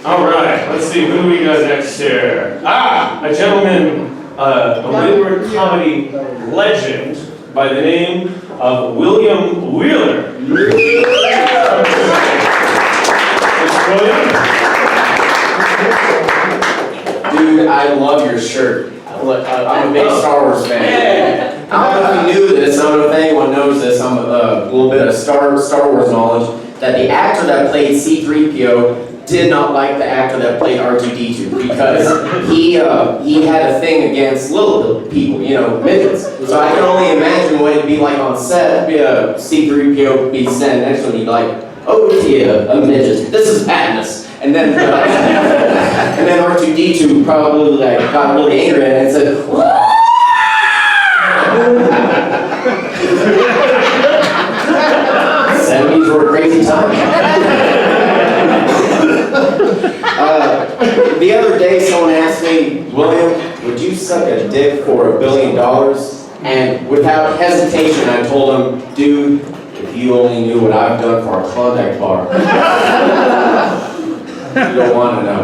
All right, let's see, who do we got next here? A gentleman, a Wayward comedy legend by the name of William Wheeler. Dude, I love your shirt. I'm a big Star Wars fan. I don't know if you knew this, I don't know if anyone knows this, I'm a little bit of Star Wars knowledge, that the actor that played C-3PO did not like the actor that played R2-D2 because he had a thing against little people, you know, midgets. So I can only imagine what it'd be like on set, C-3PO would be standing next to him, he'd be like, oh yeah, a midget, this is madness. And then R2-D2 probably like got really angry and said, '70s were a crazy time. The other day someone asked me, William, would you suck a dick for $1 billion? And without hesitation I told him, dude, if you only knew what I've done for our Klondike bar. You don't want to know.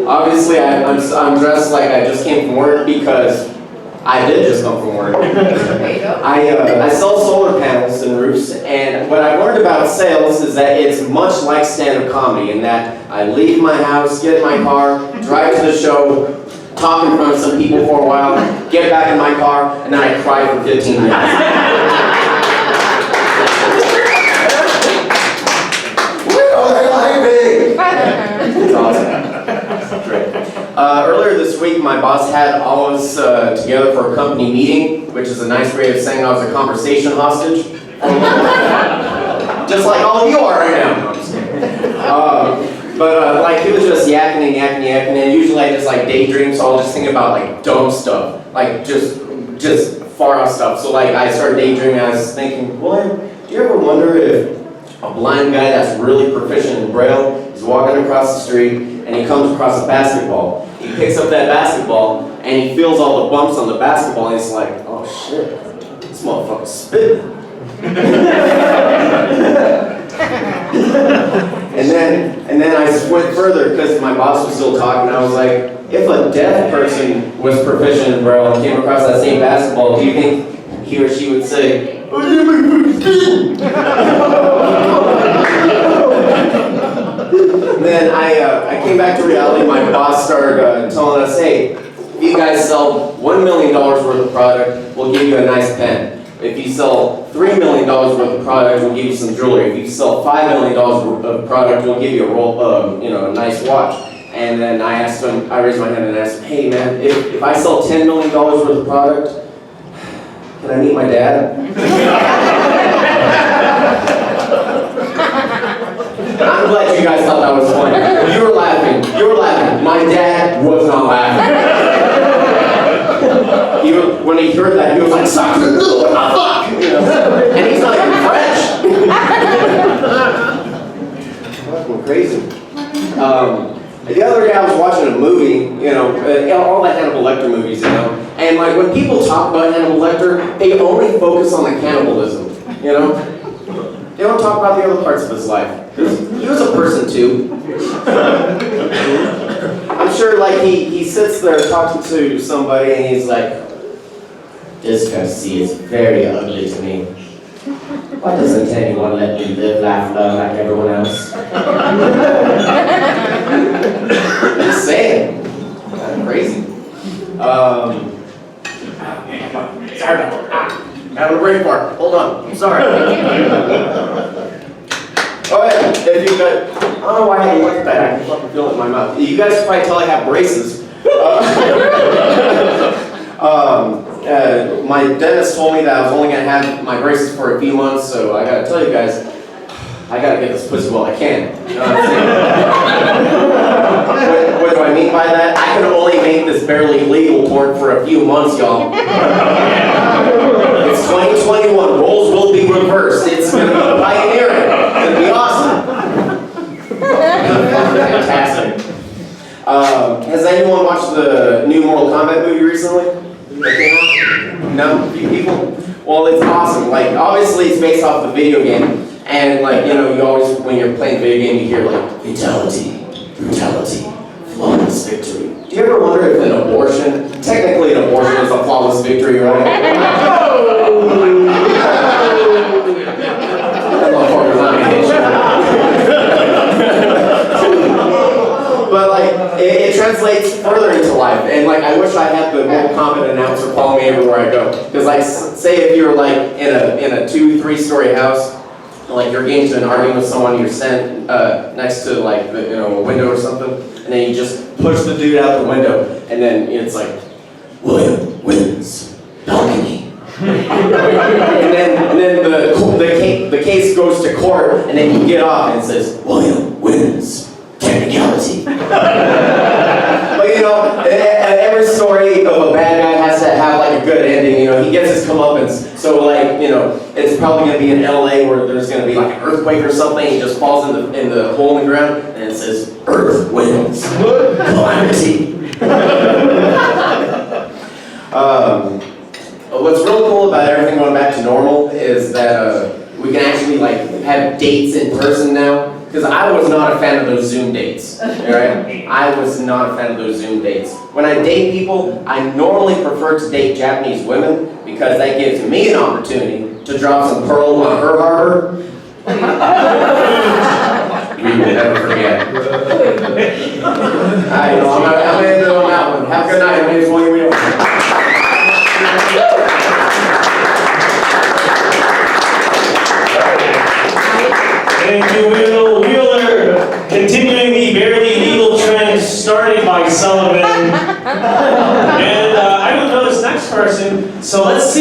Obviously, I'm dressed like I just came from work because I did just come from work. I sell solar panels and roofs, and what I've learned about sales is that it's much like stand-up comedy in that I leave my house, get in my car, drive to the show, talk in front of some people for a while, get back in my car, and then I cry for 15 minutes. It's awesome. Great. Earlier this week, my boss had all of us together for a company meeting, which is a nice way of saying I was a conversation hostage. Just like all of you are right now. No, I'm just kidding. But like he was just yakking, and usually I just like daydream, so I'll just think about like dumb stuff, like just far off stuff. So like I started daydreaming, I was thinking, William, do you ever wonder if a blind guy that's really proficient in Braille is walking across the street and he comes across a basketball. He picks up that basketball and he feels all the bumps on the basketball and he's like, oh shit, this motherfucker's spitting. and then I went further because my boss was still talking. I was like, if a deaf person was proficient in Braille and came across that same basketball, do you think he or she would say, And then I came back to reality. My boss started telling us, hey, if you guys sell $1 million worth of product, we'll give you a nice pen. If you sell $3 million worth of product, we'll give you some jewelry. If you sell $5 million worth of product, we'll give you a roll, a nice watch. And then I asked him, I raised my hand and asked him, hey man, if I sell $10 million worth of product, can I meet my dad? I'm glad you guys thought that was funny. You were laughing. My dad was not laughing. When he heard that, he was like, "Suck it, what the fuck?" You know? And he's not even French. Fucking crazy. The other day I was watching a movie, all the Hannibal Lecter movies, and like when people talk about Hannibal Lecter, they only focus on the cannibalism, They don't talk about the other parts of his life. He was a person too. I'm sure like he sits there talking to somebody and he's like, this Garcia is very ugly to me. Why doesn't anyone let me live, laugh, love like everyone else? Just saying. Kind of crazy. Sorry about that. Having a brain fart. Hold on. I'm sorry. Oh yeah, if you guys, I don't know why I had to look at that. I can fucking feel it in my mouth. You guys can probably tell I have braces. My dentist told me that I was only going to have my braces for a few months, so I got to tell you guys, I got to get this pussy while I can. You know what I'm saying? What do I mean by that? I can only make this barely legal porn for a few months, y'all. It's 2021. Roles will be reversed. It's going to be pioneering. It's going to be awesome. Fantastic. Has anyone watched the new Mortal Kombat movie recently? No? A few people? Well, it's awesome. Like, obviously, it's based off the video game. And like, you know, you always, when you're playing a video game, you hear like, fatality, brutality, flawless victory. Do you ever wonder if an abortion, technically an abortion is a flawless victory, right? That motherfucker's not gonna hit you. But like, it translates further into life. And like, I wish I had the Mortal Kombat announcer follow me everywhere I go. Because like, say if you're like in a 2-3 story house, like you're getting into an argument with someone, you're standing next to like a window or something, and then you just push the dude out the window, and then it's like, William wins balcony. and then the case goes to court, and then you get off and it says, William wins technicality. But you know, every story of a bad guy has to have like a good ending. You know, he gets his comeuppance. So like, you know, it's probably gonna be in LA where there's gonna be like an earthquake or something. He just falls in the hole in the ground, and it says, Earth wins calamity. What's really cool about everything going back to normal is that we can actually like have dates in person now. Because I was not a fan of those Zoom dates, right? I was not a fan of those Zoom dates. When I date people, I normally prefer to date Japanese women because that gives me an opportunity to drop some pearls on her harbor. We will never forget. I know, I'm gonna end it on that one. Have a good night. My name is Wayward. Thank you, Will Wheeler. Continuing the barely legal trend started by Sullivan. And I don't know this next person, so let's see.